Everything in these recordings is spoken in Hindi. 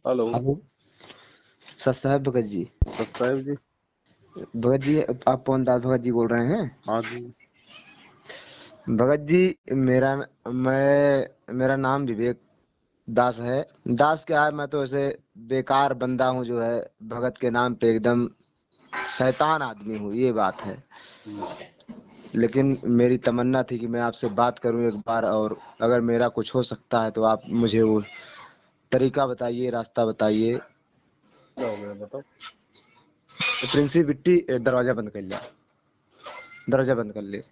हेलो। हेलो। सर साहब भगत जी। सब्सक्राइब जी। भगत जी, आप पवनदास भगत जी बोल रहे हैं? हाँ जी। भगत जी, मेरा नाम विवेक दास है। दास क्या है, मैं तो ऐसे बेकार बंदा हूँ जो है, भगत के नाम पे एकदम शैतान आदमी हूँ, ये बात है। लेकिन मेरी तमन्ना थी कि मैं आपसे बात करूं एक बार, और अगर मेरा कुछ हो सकता है तो आप मुझे वो तरीका बताइए, रास्ता बताइए। क्या हो गया बताओ। प्रिंसी बिट्टी, दरवाजा बंद कर लिया, दरवाजा बंद कर ले।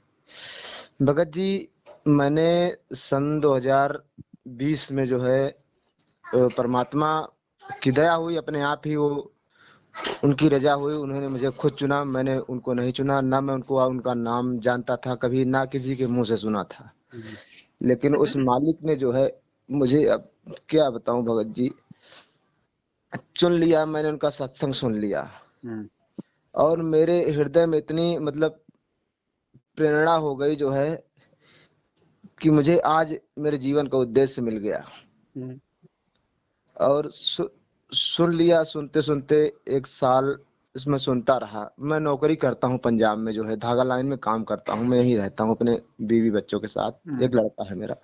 भगत जी, मैंने सन 2020 में जो है परमात्मा की दया हुई, अपने आप ही वो उनकी रजा हुई, उन्होंने मुझे खुद चुना, मैंने उनको नहीं चुना। ना मैं उनको उनका नाम जानता था कभी, ना किसी के मुंह से सुना था। लेकिन उस मालिक ने जो है मुझे, अब क्या बताऊं भगत जी, चुन लिया। मैंने उनका सत्संग सुन लिया और मेरे हृदय में इतनी मतलब प्रेरणा हो गई जो है कि मुझे आज मेरे जीवन का उद्देश्य मिल गया। और सुन लिया, सुनते सुनते एक साल इसमें सुनता रहा। मैं नौकरी करता हूँ पंजाब में, जो है धागा लाइन में काम करता हूँ। मैं यहीं रहता हूँ अपने बीवी बच्चों के साथ, एक लड़का है मेरा।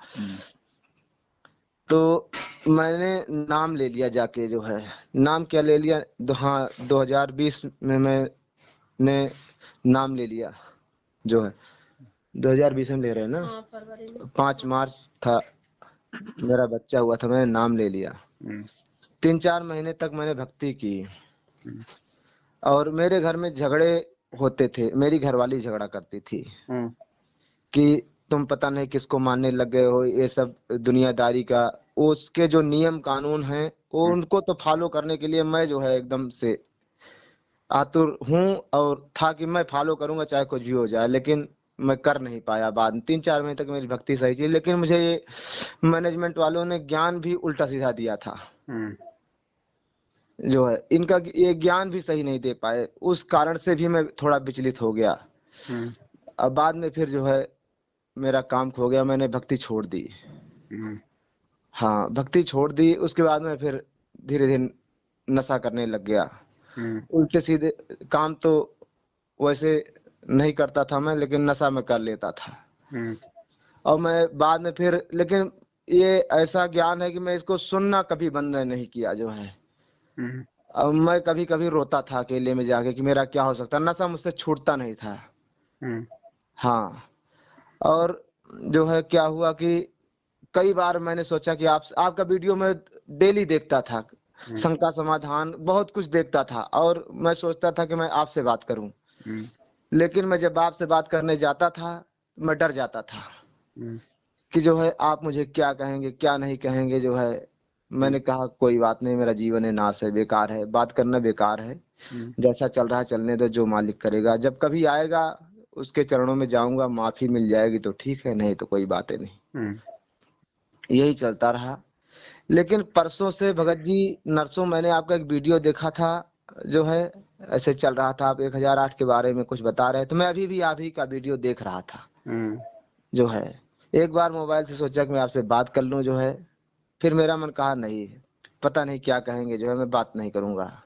तो मैंने नाम ले लिया जाके, जो है नाम क्या ले लिया, हाँ 2020 में मैंने नाम ले लिया जो है। 2020 में ले रहे हैं ना? हाँ, फरवरी में 5 मार्च था, मेरा बच्चा हुआ था, मैंने नाम ले लिया। 3-4 महीने तक मैंने भक्ति की और मेरे घर में झगड़े होते थे। मेरी घरवाली झगड़ा करती थी कि तुम पता नहीं किसको मानने लग गए हो, ये सब दुनियादारी का। उसके जो नियम कानून हैं वो उनको तो फॉलो करने के लिए मैं जो है एकदम से आतुर हूँ, और था कि मैं फॉलो करूंगा चाहे कुछ भी हो जाए। लेकिन मैं कर नहीं पाया। बाद में 3-4 महीने तक मेरी भक्ति सही थी, लेकिन मुझे ये मैनेजमेंट वालों ने ज्ञान भी उल्टा सीधा दिया था जो है। इनका ये ज्ञान भी सही नहीं दे पाए, उस कारण से भी मैं थोड़ा विचलित हो गया। अब बाद में फिर जो है मेरा काम खो गया, मैंने भक्ति छोड़ दी। हाँ, भक्ति छोड़ दी। उसके बाद में फिर धीरे धीरे नशा करने लग गया। उल्टे सीधे काम तो वैसे नहीं करता था मैं, लेकिन नशा में कर लेता था। और मैं बाद में फिर, लेकिन ये ऐसा ज्ञान है कि मैं इसको सुनना कभी बंद नहीं किया जो है। अब मैं कभी कभी रोता था अकेले में जाके कि मेरा क्या हो सकता। नशा मुझसे छूटता नहीं था। हाँ, और जो है क्या हुआ कि कई बार मैंने सोचा कि आपका वीडियो में डेली देखता था, शंका समाधान बहुत कुछ देखता था, और मैं सोचता था कि मैं आपसे बात करूं। लेकिन मैं जब आपसे बात करने जाता था, मैं डर जाता था कि जो है आप मुझे क्या कहेंगे क्या नहीं कहेंगे जो है। मैंने कहा कोई बात नहीं, मेरा जीवन है, नाश है, बेकार है, बात करना बेकार है। जैसा चल रहा है चलने दो, जो मालिक करेगा। जब कभी आएगा उसके चरणों में जाऊंगा, माफी मिल जाएगी तो ठीक है, नहीं तो कोई बातें नहीं। यही चलता रहा। लेकिन परसों से भगत जी, नरसों मैंने आपका एक वीडियो देखा था जो है, ऐसे चल रहा था, आप 1008 के बारे में कुछ बता रहे थे। मैं अभी भी आप ही का वीडियो देख रहा था जो है। एक बार मोबाइल से सोचा कि मैं आपसे बात कर लूं जो है। फिर मेरा मन कहा नहीं, पता नहीं क्या कहेंगे जो है, मैं बात नहीं करूंगा।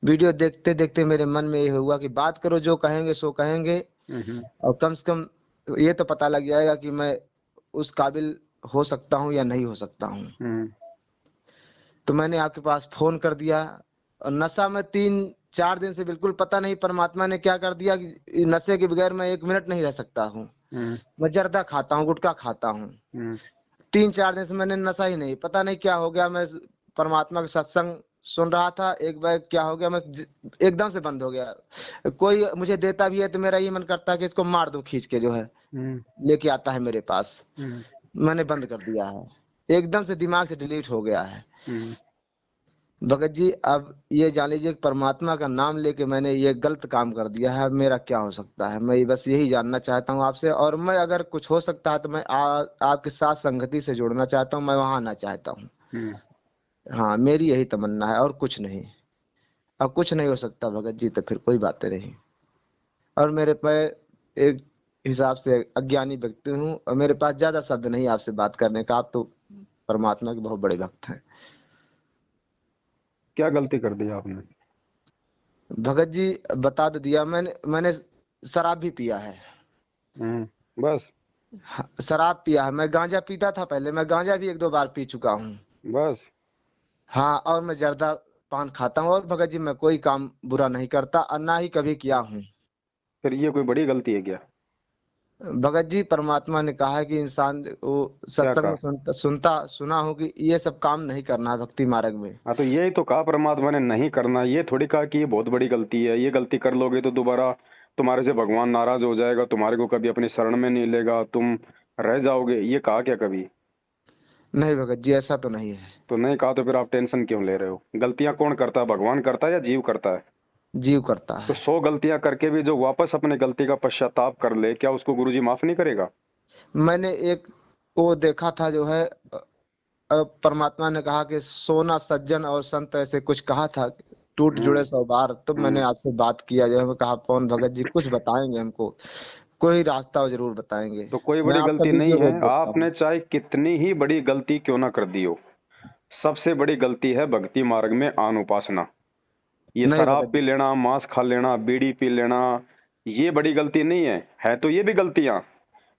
वीडियो देखते देखते मेरे मन में ये हुआ कि बात करो, जो कहेंगे सो कहेंगे, और कम से कम ये तो पता लग जाएगा कि मैं उस काबिल हो सकता हूँ या नहीं हो सकता हूँ। तो मैंने आपके पास फोन कर दिया। और नशा में 3-4 दिन से बिल्कुल पता नहीं परमात्मा ने क्या कर दिया कि नशे के बगैर मैं 1 मिनट नहीं रह सकता हूँ। मैं जर्दा खाता हूँ, गुटखा खाता हूँ। 3-4 दिन से मैंने नशा ही नहीं, पता नहीं क्या हो गया। मैं परमात्मा का सत्संग सुन रहा था, एक बार क्या हो गया, मैं एकदम से बंद हो गया। कोई मुझे देता भी है तो मेरा ये मन करता है कि इसको मार दूं खींच के जो है, लेके आता है मेरे पास। मैंने बंद कर दिया है, एकदम से दिमाग से डिलीट हो गया है। भगत जी, अब ये जान लीजिए परमात्मा का नाम लेके मैंने ये गलत काम कर दिया है। मेरा क्या हो सकता है, मैं बस यही जानना चाहता हूँ आपसे। और मैं अगर कुछ हो सकता है तो मैं आपके साथ संगति से जुड़ना चाहता हूँ, मैं वहां आना चाहता हूँ। हाँ, मेरी यही तमन्ना है और कुछ नहीं। अब कुछ नहीं हो सकता भगत जी तो फिर कोई बातें नहीं। और मेरे पे एक हिसाब से अज्ञानी व्यक्ति हूँ, और मेरे पास ज्यादा शब्द नहीं आपसे बात करने का। आप तो परमात्मा के बहुत बड़े भक्त हैं। क्या गलती कर दी आपने? भगत जी बता तो दिया मैंने, मैंने शराब भी पिया है। बस? हाँ, शराब पिया है, मैं गांजा पीता था पहले, मैं गांजा भी एक दो बार पी चुका हूँ। बस? हाँ, और मैं जर्दा पान खाता हूँ, और भगत जी मैं कोई काम बुरा नहीं करता और ना ही कभी किया हूँ। फिर ये कोई बड़ी गलती है क्या? भगत जी परमात्मा ने कहा है कि इंसान वो क्या सत्संग में कहा? सुना हो कि ये सब काम नहीं करना है भक्ति मार्ग में। हाँ, तो यही तो कहा परमात्मा ने, नहीं करना। ये थोड़ी कहा कि ये बहुत बड़ी गलती है, ये गलती कर लोगे तो दोबारा तुम्हारे से भगवान नाराज हो जाएगा, तुम्हारे को कभी अपनी शरण में नहीं लेगा, तुम रह जाओगे। ये कहा क्या कभी? नहीं भगत जी, ऐसा तो नहीं है। तो नहीं कहा तो फिर आप टेंशन क्यों ले रहे हो? गलतियां कौन करता है, भगवान करता है या जीव करता है? जीव करता तो है। 100 गलतियां करके भी जो वापस अपने गलती का पश्चाताप कर ले, क्या उसको गुरुजी माफ नहीं करेगा? मैंने एक वो देखा था जो है, परमात्मा ने कहा कि सोना सज्जन और संत ऐसे कुछ कहा था, टूट हम्म। जुड़े 100 बार। तो मैंने हम्म। आपसे बात किया जो है, मैं कहा पवन भगत जी कुछ बताएंगे हमको, कोई रास्ता वो जरूर बताएंगे। तो कोई मैं बड़ी आपका गलती नहीं वीडियो है, रोज देखता हूँ। आपने चाहे कितनी ही बड़ी गलती क्यों ना कर दी हो। सबसे बड़ी गलती है भक्ति मार्ग में अनुपासना। ये नहीं शराब भगत पी जी। लेना, मांस खा लेना, बीड़ी पी लेना, ये बड़ी गलती नहीं है तो ये भी गलतियां।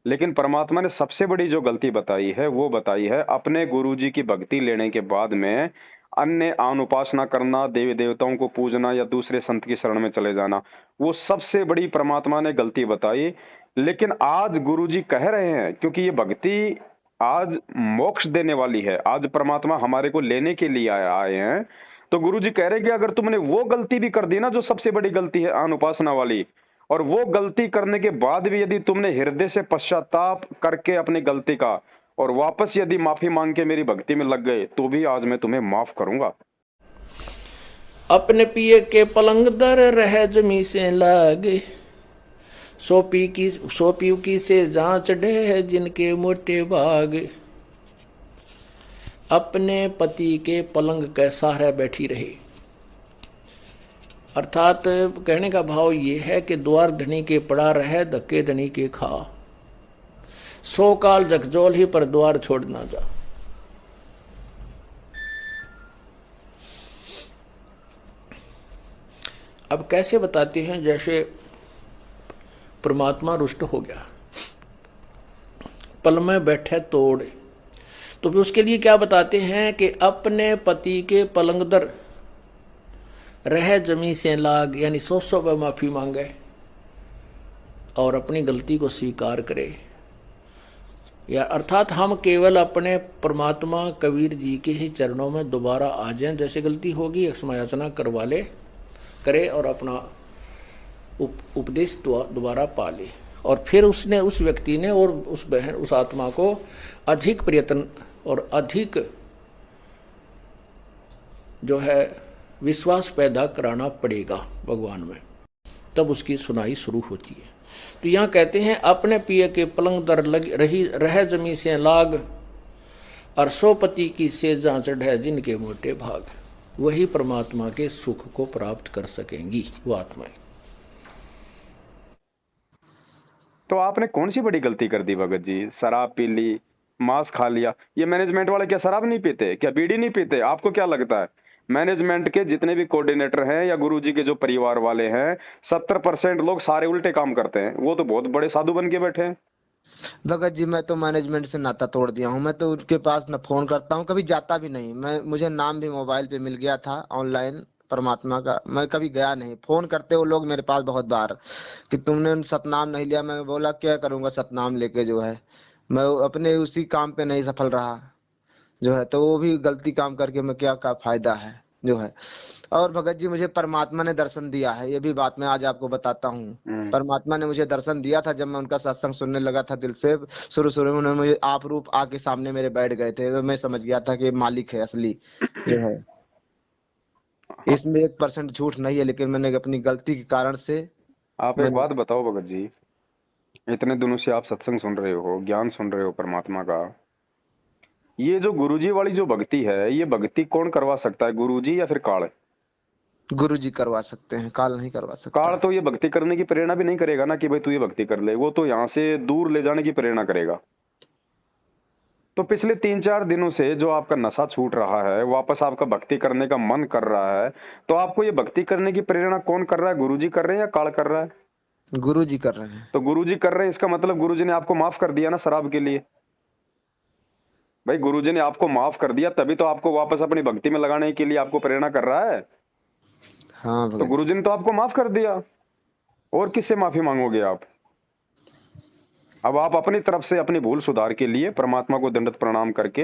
लेकिन परमात्मा ने सबसे बड़ी जो गलती बताई है वो बताई है अपने गुरुजी की भक्ति लेने के बाद में अन्य अनुपासना करना, देवी देवताओं को पूजना या दूसरे संत की शरण में चले जाना। वो सबसे बड़ी परमात्मा ने गलती बताई। लेकिन आज गुरुजी कह रहे हैं, क्योंकि ये भक्ति आज मोक्ष देने वाली है, आज परमात्मा हमारे को लेने के लिए आए हैं। तो गुरुजी कह रहे हैं कि अगर तुमने वो गलती भी कर दी ना, जो सबसे बड़ी गलती है अनुपासना वाली, और वो गलती करने के बाद भी यदि तुमने हृदय से पश्चाताप करके अपनी गलती का और वापस यदि माफी मांग के मेरी भक्ति में लग गए, तो भी आज मैं तुम्हें माफ करूंगा। अपने पिए के पलंग दर रह जमी से लागे, सोपी की से जांच ढे जिनके मोटे भाग। अपने पति के पलंग के सहारे बैठी रही, अर्थात कहने का भाव ये है कि द्वार धनी के पड़ा रहे, धक्के धनी के खा। 100 काल जगजोल ही पर द्वार छोड़ ना जा। अब कैसे बताते हैं, जैसे परमात्मा रुष्ट हो गया, पल में बैठे तोड़, तो फिर उसके लिए क्या बताते हैं कि अपने पति के पलंग दर रह जमी से लाग, यानी 100 पर माफी मांगे और अपनी गलती को स्वीकार करे। या अर्थात हम केवल अपने परमात्मा कबीर जी के ही चरणों में दोबारा आ जाएं, जैसे गलती होगी क्षमायाचना करवा ले करे और अपना उपदेश दोबारा पा ले। और फिर उसने, उस व्यक्ति ने और उस बहन, उस आत्मा को अधिक प्रयत्न और अधिक जो है विश्वास पैदा कराना पड़ेगा भगवान में, तब उसकी सुनाई शुरू होती है। तो यहाँ कहते हैं अपने पिए के पलंग दर लग रही रह जमी से लाग, और सोपति की से जांच है जिनके मोटे भाग। वही परमात्मा के सुख को प्राप्त कर सकेंगी वो आत्माएं। तो आपने कौन सी बड़ी गलती कर दी भगत जी? शराब पी ली, मांस खा लिया। ये मैनेजमेंट वाले क्या शराब नहीं पीते, क्या बीड़ी नहीं पीते? आपको क्या लगता है मैनेजमेंट के जितने भी कोऑर्डिनेटर हैं या गुरुजी के जो परिवार वाले हैं, 70% लोग सारे उल्टे काम करते हैं। वो तो बहुत बड़े साधु बन के बैठे हैं। भगत जी मैं तो मैनेजमेंट से नाता तोड़ दिया हूँ, मैं तो उनके पास न फोन करता हूँ, कभी जाता भी नहीं। मैं, मुझे नाम भी मोबाइल पे मिल गया था ऑनलाइन परमात्मा का, मैं कभी गया नहीं। फोन करते वो लोग मेरे पास बहुत बार कि तुमने सतनाम नहीं लिया। मैं बोला क्या करूंगा सतनाम लेके, जो है मैं अपने उसी काम पे नहीं सफल रहा जो है, तो वो भी गलती काम करके मैं क्या का फायदा है जो है। और भगत जी मुझे परमात्मा ने दर्शन दिया है, ये भी बात मैं आज आपको बताता हूँ। हम्म। परमात्मा ने मुझे दर्शन दिया था जब मैं उनका सत्संग सुनने लगा था दिल से। शुरू शुरू में उन्होंने मुझे आप रूप आके सामने मेरे बैठ गए थे, तो मैं समझ गया था कि मालिक है असली जो है। हाँ, इसमें 1% झूठ नहीं है, लेकिन मैंने अपनी गलती के कारण से आप एक मैंने। बात बताओ भगत जी, इतने दिनों से आप सत्संग सुन रहे हो, ज्ञान सुन रहे हो परमात्मा का, ये जो गुरुजी वाली जो भक्ति है, ये भक्ति कौन करवा सकता है, गुरुजी या फिर काल? गुरु जी करवा सकते हैं, काल नहीं करवा काल सकता। तो ये भक्ति करने की प्रेरणा भी नहीं करेगा ना कि भाई तू ये भक्ति कर ले, वो तो यहाँ से दूर ले जाने की प्रेरणा करेगा। तो पिछले 3-4 दिनों से जो आपका नशा छूट रहा है, वापस आपका भक्ति करने का मन कर रहा है, तो आपको ये भक्ति करने की प्रेरणा कौन कर रहा है? गुरुजी कर रहे हैं या काल कर रहा है? गुरुजी कर रहे हैं। तो गुरुजी कर रहे हैं, इसका मतलब गुरुजी ने आपको माफ कर दिया ना शराब के लिए। भाई गुरुजी ने आपको माफ कर दिया, तभी तो आपको वापस अपनी भक्ति में लगाने के लिए आपको प्रेरणा कर रहा है। हाँ तो भगत गुरुजी ने तो आपको माफ कर दिया, और किससे माफी मांगोगे आप? अब आप अपनी तरफ से अपनी भूल सुधार के लिए परमात्मा को दंडवत प्रणाम करके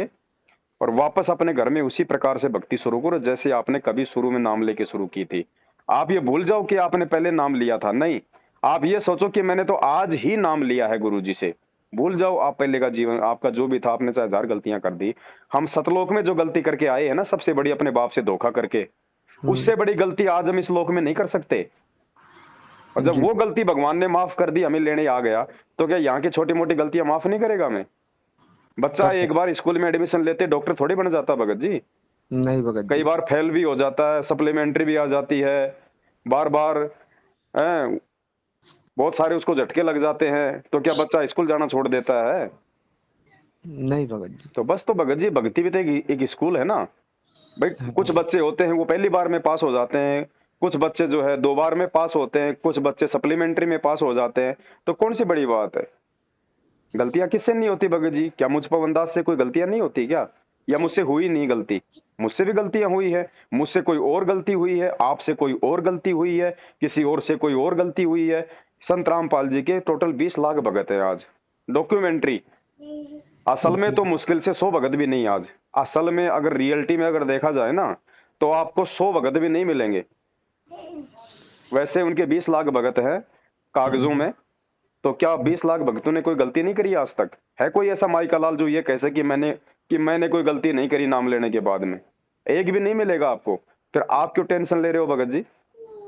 और वापस अपने घर में उसी प्रकार से भक्ति शुरू करो जैसे आपने कभी शुरू में नाम लेके शुरू की थी। आप ये भूल जाओ कि आपने पहले नाम लिया था, नहीं। आप ये सोचो कि मैंने तो आज ही नाम लिया है गुरुजी से। भूल जाओ आप पहले का जीवन, आपका जो भी था, आपने चाहे 1000 गलतियां कर दी। हम सतलोक में जो गलती करके आए हैं ना, सबसे बड़ी अपने बाप से धोखा करके, उससे बड़ी गलती आज हम इस लोक में नहीं कर सकते। और जब जी वो गलती भगवान ने माफ कर दी, हमें लेने आ गया, तो क्या यहाँ की छोटी मोटी गलतियां माफ नहीं करेगा? मैं बच्चा कर एक बार स्कूल में एडमिशन लेते डॉक्टर थोड़ी बन जाता भगत जी। नहीं भगत कई जी। बार फेल भी हो जाता है, सप्लीमेंट्री भी आ जाती है, बार बार बहुत सारे उसको झटके लग जाते हैं, तो क्या बच्चा स्कूल जाना छोड़ देता है? नहीं भगत जी। तो बस, तो भगत जी भक्ति भी तो एक स्कूल है ना भाई। कुछ बच्चे होते हैं वो पहली बार में पास हो जाते हैं, कुछ बच्चे जो है 2 बार में पास होते हैं, कुछ बच्चे सप्लीमेंट्री में पास हो जाते हैं। तो कौन सी बड़ी बात है? गलतियां किससे नहीं होती भगत जी? क्या मुझ पवनदास से कोई गलतियां नहीं होती क्या? या मुझसे हुई नहीं गलती? मुझसे भी गलतियां हुई है, मुझसे कोई और गलती हुई है, आपसे कोई और गलती हुई है, किसी और से कोई और गलती हुई है। संत रामपाल जी के टोटल 20 लाख भगत है आज। डॉक्यूमेंट्री असल में तो मुश्किल से 100 भगत भी नहीं आज। असल में अगर रियलिटी में अगर देखा जाए ना, तो आपको 100 भगत भी नहीं मिलेंगे। वैसे उनके 20 लाख भगत है कागजों में। तो क्या 20 लाख भक्तों ने कोई गलती नहीं करी आज तक? है कोई ऐसा माई का लाल जो ये कह सके कि मैंने कोई गलती नहीं करी नाम लेने के बाद में? एक भी नहीं मिलेगा आपको। फिर आप क्यों टेंशन ले रहे हो भगत जी?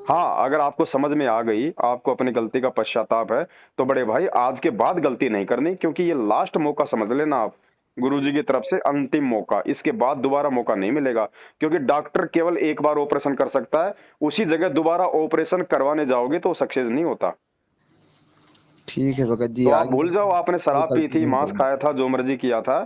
हाँ, अगर आपको समझ में आ गई, आपको अपनी गलती का पश्चाताप है, तो बड़े भाई आज के बाद गलती नहीं करनी, क्योंकि ये लास्ट मौका समझ लेना आप। गुरुजी की तरफ से अंतिम मौका, इसके बाद दोबारा मौका नहीं मिलेगा। क्योंकि डॉक्टर केवल एक बार ऑपरेशन कर सकता है, उसी जगह दोबारा ऑपरेशन करवाने जाओगे तो सक्सेस नहीं होता। ठीक है भगत जी। तो आप आगे भूल जाओ आपने शराब पी गलती थी, नहीं मांस करूंगा। खाया था, जो मर्जी किया था।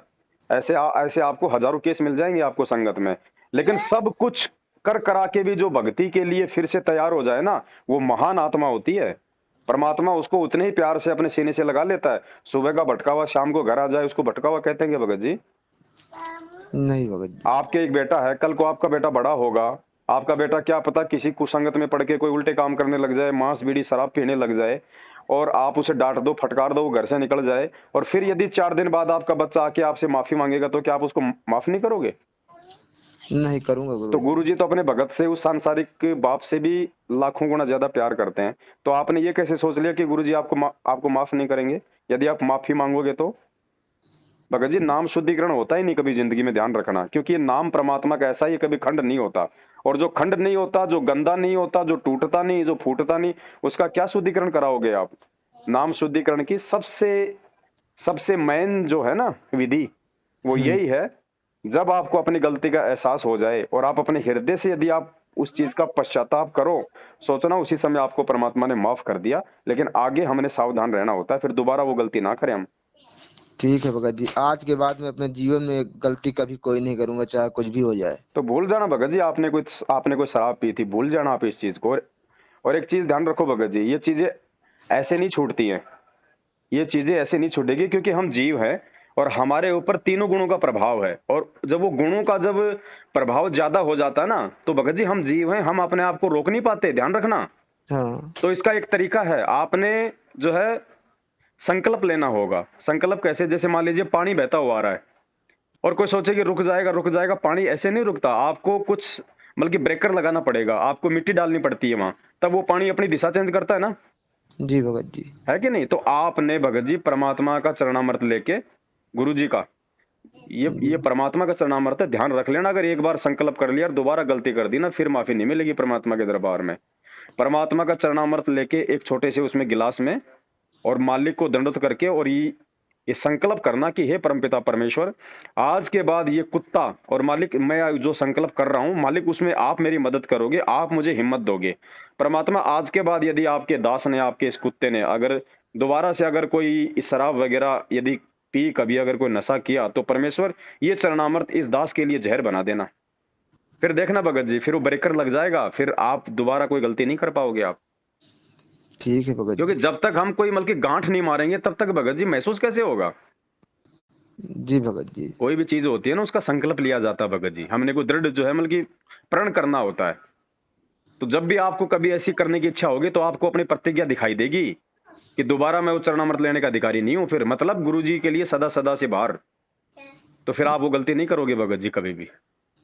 ऐसे आपको हजारों केस मिल जाएंगे आपको संगत में। लेकिन सब कुछ कर करा के भी जो भक्ति के लिए फिर से तैयार हो जाए ना, वो महान आत्मा होती है। परमात्मा उसको उतने ही प्यार से अपने सीने से लगा लेता है। सुबह का भटका हुआ शाम को घर आ जाए, उसको भटका हुआ कहते हैं क्या भगत जी? नहीं भगत जी। आपके एक बेटा है, कल को आपका बेटा बड़ा होगा, आपका बेटा क्या पता किसी कुसंगत में पड़ के कोई उल्टे काम करने लग जाए, मांस बीड़ी शराब पीने लग जाए, और आप उसे डांट दो, फटकार दो, वो घर से निकल जाए, और फिर यदि 4 दिन बाद आपका बच्चा आके आपसे माफी मांगेगा, तो क्या आप उसको माफ नहीं करोगे? नहीं करूंगा तो गुरु। गुरुजी तो अपने भगत से, उस सांसारिक बाप से भी लाखों गुना ज्यादा प्यार करते हैं। तो आपने ये कैसे सोच लिया कि गुरुजी आपको माफ नहीं करेंगे? यदि आप माफी मांगोगे तो भगत जी, नाम शुद्धिकरण होता ही नहीं कभी जिंदगी में, ध्यान रखना। क्योंकि ये नाम परमात्मा का ऐसा, ये कभी खंड नहीं होता। और जो खंड नहीं होता, जो गंदा नहीं होता, जो टूटता नहीं, जो फूटता नहीं, उसका क्या शुद्धिकरण कराओगे आप? नाम शुद्धिकरण की सबसे मेन जो है ना विधि, वो यही है। जब आपको अपनी गलती का एहसास हो जाए और आप अपने हृदय से यदि आप उस चीज का पश्चाताप करो, सोचना उसी समय आपको परमात्मा ने माफ कर दिया। लेकिन आगे हमने सावधान रहना होता है, फिर दोबारा वो गलती ना करें हम। ठीक है भगत जी। आज के बाद में अपने जीवन में गलती कभी कोई नहीं करूंगा, चाहे कुछ भी हो जाए। तो भूल जाना भगत जी, आपने कोई शराब पी थी, भूल जाना आप इस चीज को। और एक चीज ध्यान रखो भगत जी, ये चीजें ऐसे नहीं छूटती हैं। ये चीजें ऐसे नहीं छूटेगी, क्योंकि हम जीव हैं और हमारे ऊपर तीनों गुणों का प्रभाव है। और जब वो गुणों का जब प्रभाव ज्यादा हो जाता है ना, तो भगत जी हम जीव हैं, हम अपने आप को रोक नहीं पाते, ध्यान रखना। हाँ। तो इसका एक तरीका है, आपने जो है संकल्प लेना होगा। संकल्प कैसे? जैसे मान लीजिए पानी बहता हुआ आ रहा है, और कोई सोचे कि रुक जाएगा। पानी ऐसे नहीं रुकता, आपको कुछ बल्कि ब्रेकर लगाना पड़ेगा, आपको मिट्टी डालनी पड़ती है वहां, तब वो पानी अपनी दिशा चेंज करता है ना। जी भगत जी। है कि नहीं? तो आपने भगत जी परमात्मा का चरणामृत लेके, गुरु जी का, ये परमात्मा का चरणामृत है, ध्यान रख लेना। अगर एक बार संकल्प कर लिया और दोबारा गलती कर दी ना, फिर माफी नहीं मिलेगी परमात्मा के दरबार में। परमात्मा का चरणामृत लेके एक छोटे से उसमें गिलास में, और मालिक को दंडवत करके, और ये संकल्प करना कि हे परमपिता परमेश्वर, आज के बाद ये कुत्ता, और मालिक मैं जो संकल्प कर रहा हूं, मालिक उसमें आप मेरी मदद करोगे, आप मुझे हिम्मत दोगे। परमात्मा आज के बाद यदि आपके दास ने, आपके इस कुत्ते ने, अगर दोबारा से अगर कोई शराब वगैरह यदि पी, कभी अगर कोई नशा किया, तो परमेश्वर ये चरणामृत इस दास के लिए जहर बना देना। फिर देखना भगत जी, फिर वो ब्रेकर लग जाएगा, फिर आप दोबारा कोई गलती नहीं कर पाओगे आप। ठीक है भगत क्योंकि जी। जब तक हम कोई मतलब की गांठ नहीं मारेंगे तब तक भगत जी महसूस कैसे होगा। जी भगत जी। कोई भी चीज होती है ना, उसका संकल्प लिया जाता है भगत जी, हमने को दृढ़ जो है मतलब की प्रण करना होता है। तो जब भी आपको कभी ऐसी करने की इच्छा होगी तो आपको अपनी प्रतिज्ञा दिखाई देगी कि दोबारा मैं उच्चारणामृत लेने का अधिकारी नहीं हूं, फिर मतलब गुरु जी के लिए सदा सदा से बाहर। तो फिर आप वो गलती नहीं करोगे भगत जी कभी भी।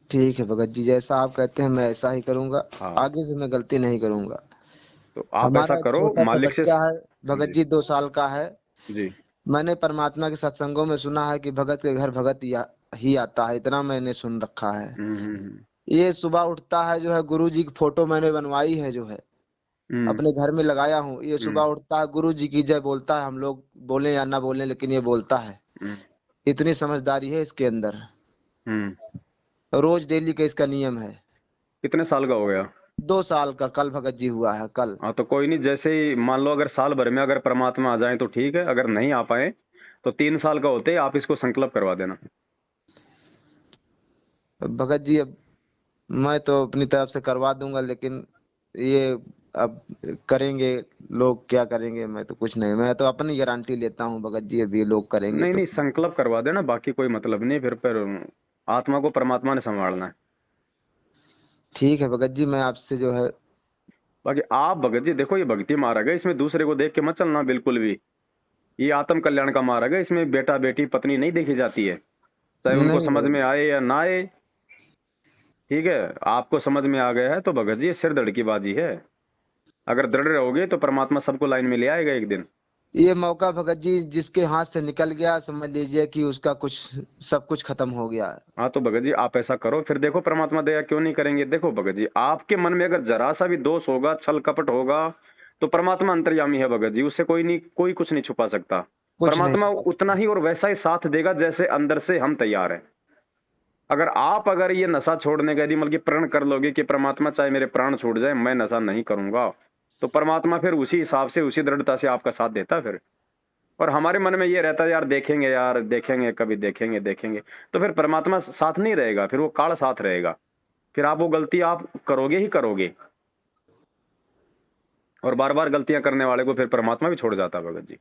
ठीक है भगत जी, जैसा आप कहते हैं मैं ऐसा ही करूंगा। हाँ, आगे से मैं गलती नहीं करूंगा। तो आप ऐसा हमारा एक करो छोटा सा मालिक से। बच्चा है भगत जी जी, 2 साल का है। जी। मैंने परमात्मा के सत्संगों में सुना है कि भगत के घर भगत ही आता है, इतना मैंने सुन रखा है। हम्म। ये सुबह उठता है जो है, गुरु जी की फोटो मैंने बनवाई है जो है, हम्म अपने घर में लगाया हूँ। ये हम्म सुबह उठता है, गुरु जी की जय बोलता है, हम लोग बोले या ना बोले लेकिन ये बोलता है। हम्म इतनी समझदारी है इसके अंदर। हम्म। रोज डेली का इसका नियम है। कितने साल का हो गया। 2 साल का कल भगत जी हुआ है, कल। हाँ, तो कोई नहीं, जैसे ही मान लो अगर साल भर में अगर परमात्मा आ जाए तो ठीक है, अगर नहीं आ पाए तो 3 साल का होते आप इसको संकल्प करवा देना। भगत जी अब मैं तो अपनी तरफ से करवा दूंगा, लेकिन ये अब करेंगे लोग क्या करेंगे, मैं तो कुछ नहीं, मैं तो अपनी गारंटी लेता हूँ भगत जी, अब ये लोग करेंगे नहीं तो। नहीं, संकल्प करवा देना, बाकी कोई मतलब नहीं, फिर आत्मा को परमात्मा ने संभालना है। ठीक है भगत जी, मैं आपसे जो है। बाकी आप भगत जी देखो, ये भक्ति मार्ग है, इसमें दूसरे को देख के मत चलना बिल्कुल भी। ये आत्म कल्याण का मार्ग है, इसमें बेटा बेटी पत्नी नहीं देखी जाती है, चाहे उनको नहीं समझ भगत में आए या ना आए। ठीक है, आपको समझ में आ गया है तो भगत जी ये सिर धड़ की बाजी है। अगर दृढ़ रहोगे तो परमात्मा सबको लाइन में ले आएगा एक दिन। ये मौका भगत जी जिसके हाथ से निकल गया, समझ लीजिए कि उसका कुछ सब कुछ खत्म हो गया। हाँ, तो भगत जी आप ऐसा करो, फिर देखो परमात्मा दया क्यों नहीं करेंगे। देखो भगत जी, आपके मन में अगर जरा सा भी दोष होगा, छल कपट होगा, तो परमात्मा अंतर्यामी है भगत जी, उससे कोई नहीं, कोई कुछ नहीं छुपा सकता। कुछ नहीं परमात्मा छुपा उतना सकता। ही और वैसा ही साथ देगा जैसे अंदर से हम तैयार हैं। अगर ये नशा छोड़ने का यदि मतलब प्रण कर लोगे कि परमात्मा चाहे मेरे प्राण छूट जाए मैं नशा नहीं करूंगा, तो परमात्मा फिर उसी हिसाब से उसी दृढ़ता से आपका साथ देता है फिर। और हमारे मन में ये रहता है यार देखेंगे कभी, देखेंगे देखेंगे, तो फिर परमात्मा साथ नहीं रहेगा, फिर वो काल साथ रहेगा, फिर आप वो गलती आप करोगे ही करोगे। और बार बार गलतियां करने वाले को फिर परमात्मा भी छोड़ जाता है भगत जी।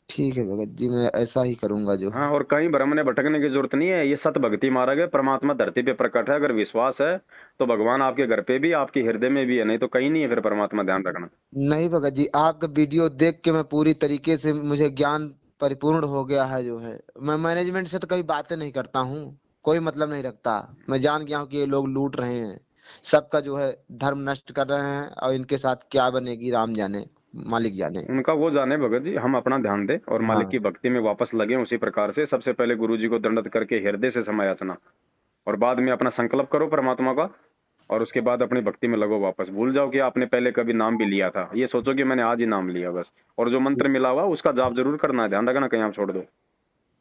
ठीक है भगत जी, मैं ऐसा ही करूंगा जो हाँ, है। और कहीं भ्रम ने भटकने की जरूरत नहीं है, ये सत भक्ति मार्ग है, परमात्मा धरती पे प्रकट है, अगर विश्वास है तो भगवान आपके घर पे भी, आपके हृदय में भी है, नहीं तो कहीं नहीं है फिर परमात्मा, ध्यान रखना। नहीं भगत जी, आपका वीडियो देख के मैं पूरी तरीके से, मुझे ज्ञान परिपूर्ण हो गया है जो है। मैं मैनेजमेंट से तो कभी बातें नहीं करता हूँ, कोई मतलब नहीं रखता। मैं जान गया हूँ कि ये लोग लूट रहे हैं, सबका जो है धर्म नष्ट कर रहे हैं, और इनके साथ क्या बनेगी राम जाने, मालिक जाने। उनका वो जाने भगत जी, हम अपना ध्यान दें और मालिक हाँ। की भक्ति में वापस लगे उसी प्रकार से। सबसे पहले गुरु जी को दंडवत करके हृदय से समायाचना, और बाद में अपना संकल्प करो परमात्मा का, और उसके बाद अपनी भक्ति में लगो वापस। भूल जाओ कि आपने पहले कभी नाम भी लिया था, ये सोचो कि मैंने आज ही नाम लिया बस। और जो मंत्र मिला हुआ उसका जाप जरूर करना है, ध्यान रखना कहीं आप छोड़ दो।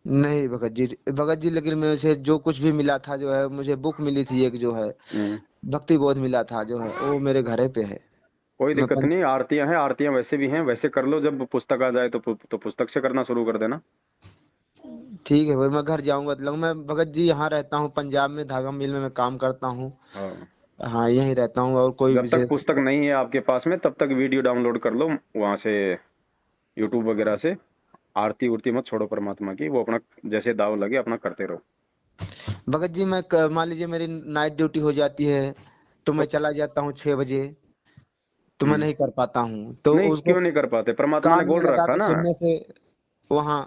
नहीं भगत जी, भगत जी लेकिन मुझे जो कुछ भी मिला था जो है, मुझे बुक मिली थी एक जो है, हम्म। भक्ति बोध मिला था जो है, वो मेरे घरे पे है। कोई मैं दिक्कत नहीं, आरतियां हैं, आरतियां वैसे भी हैं, वैसे कर लो, जब पुस्तक आ जाए तो पुस्तक से करना शुरू कर देना। ठीक है भाई, मैं घर जाऊंगा तो मैं भगत जी यहाँ रहता हूँ पंजाब में, धागा मिल में मैं काम करता हूँ। हाँ, हाँ, यहीं रहता हूँ, और कोई जब तक विशेष। पुस्तक नहीं है आपके पास में तब तक वीडियो डाउनलोड कर लो वहां से, यूट्यूब वगैरह से। आरती उरती मत छोड़ो परमात्मा की, वो अपना जैसे दाव लगे अपना करते रहो। भगत जी मैं मान लीजिए मेरी नाइट ड्यूटी हो जाती है, तो मैं तो चला जाता हूँ 6 बजे, तो मैं हम्म, नहीं कर पाता हूँ, तो नहीं उसको क्यों नहीं कर पाते, परमात्मा ने कान में बोल लगा रखा के ना। सुनने से वहाँ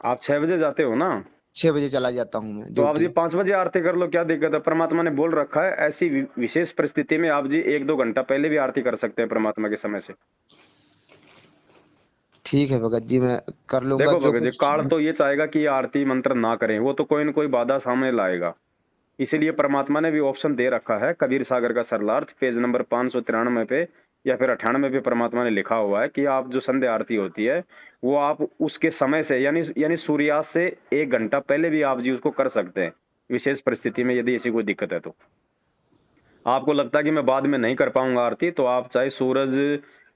आप 6 बजे जाते हो ना, 6 बजे चला जाता हूँ मैं तो आप जी ड्यूटी। 5 बजे आरती कर लो, क्या दिक्कत है। परमात्मा ने बोल रखा है ऐसी विशेष परिस्थिति में आप जी 1-2 घंटा पहले भी आरती कर सकते हैं परमात्मा के समय से। ठीक है भगत जी, मैं कर लूंगा देखो जो भगत जी, कुछ। काल तो ये चाहेगा कि ये आरती मंत्र ना करें, वो तो कोई ना कोई बाधा सामने लाएगा। इसीलिए परमात्मा ने भी ऑप्शन दे रखा है, कबीर सागर का सरलार्थ पेज नंबर 593 पे या फिर 98 पे परमात्मा ने लिखा हुआ है कि आप जो संध्या आरती होती है वो आप उसके समय से यानी सूर्यास्त से 1 घंटा पहले भी आप जी उसको कर सकते हैं, विशेष परिस्थिति में यदि ऐसी कोई दिक्कत है तो। आपको लगता है कि मैं बाद में नहीं कर पाऊंगा आरती, तो आप चाहे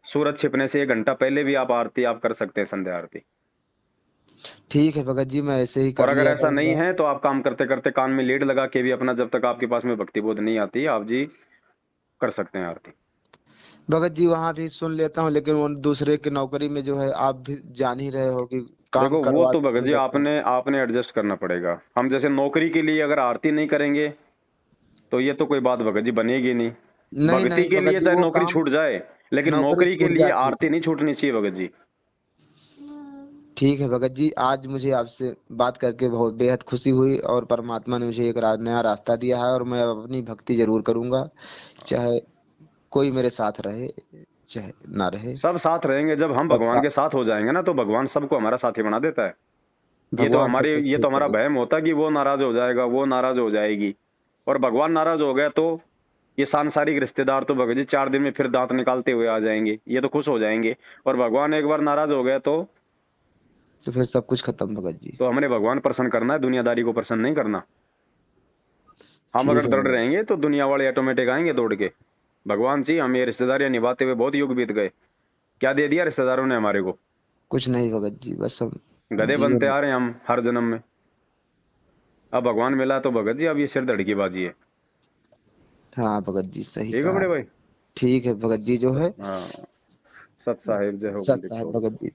सूरज छिपने से 1 घंटा पहले भी आप आरती आप कर सकते हैं, संध्या आरती। ठीक है भगत जी, मैं ऐसे ही और कर अगर लिया ऐसा नहीं करूंगा। है तो आप काम करते करते कान में लीड लगा के भी अपना, जब तक आपके पास में भक्ति बोध नहीं आती, आप जी कर सकते हैं आरती। भगत जी वहां भी सुन लेता हूँ, लेकिन वो दूसरे की नौकरी में जो है, आप भी जान ही रहे हो कि काम देखो वो करवा तो भगत नहीं जी सकते। आपने एडजस्ट करना पड़ेगा। हम जैसे नौकरी के लिए अगर आरती नहीं करेंगे तो ये तो कोई बात भगत जी बनेगी नहीं। नहीं भक्ति नहीं के भगत लिए जी, चाहे वो नौकरी काम, छूट जाए, लेकिन नौकरी नौकरी के छूट लिए जाती है। आरती नहीं छूटनी चाहिए भगत जी। ठीक है भगत जी, आज मुझे आपसे बात करके बहुत बेहद खुशी हुई, और परमात्मा ने मुझे एक नया रास्ता दिया है, और मैं अब अपनी भक्ति जरूर करूंगा, चाहे कोई मेरे साथ रहे चाहे ना रहे। सब साथ रहेंगे। जब हम सब भगवान साथ, के साथ हो जाएंगे ना, तो भगवान सबको हमारा साथी बना देता है। भगवान सब कुछ ये तो ठीक हमारा करेगा। वहम होता है कि वो नाराज हो जाएगा, वो नाराज हो जाएगी। और भगवान नाराज हो गया तो ये सांसारिक रिश्तेदार तो भगत जी 4 दिन में फिर दांत निकालते हुए आ जाएंगे, ये तो खुश हो जाएंगे। और भगवान एक बार नाराज हो गया तो फिर सब कुछ खत्म भगत जी। तो हमने भगवान प्रसन्न करना है, दुनियादारी को प्रसन्न नहीं करना। हम अगर ठीक है दृढ़ भगत, रहेंगे तो दुनिया वाले ऑटोमेटिक आएंगे दौड़ के। भगवान जी, हम ये रिश्तेदारियां निभाते हुए बहुत युग बीत गए, क्या दे दिया रिश्तेदारों ने हमारे को? कुछ नहीं भगत जी, बस हम गधे बनते जीवन। आ रहे हैं हम हर जन्म में। अब भगवान मिला तो भगत जी अब ये सिर धड़ की बाजी है। हाँ भगत जी, सही ठीक है कहा। बड़े भाई। ठीक है भगत जी, जो है हाँ, सत साहिब जय हो सत बंदी साहब छोड़। भगत जी।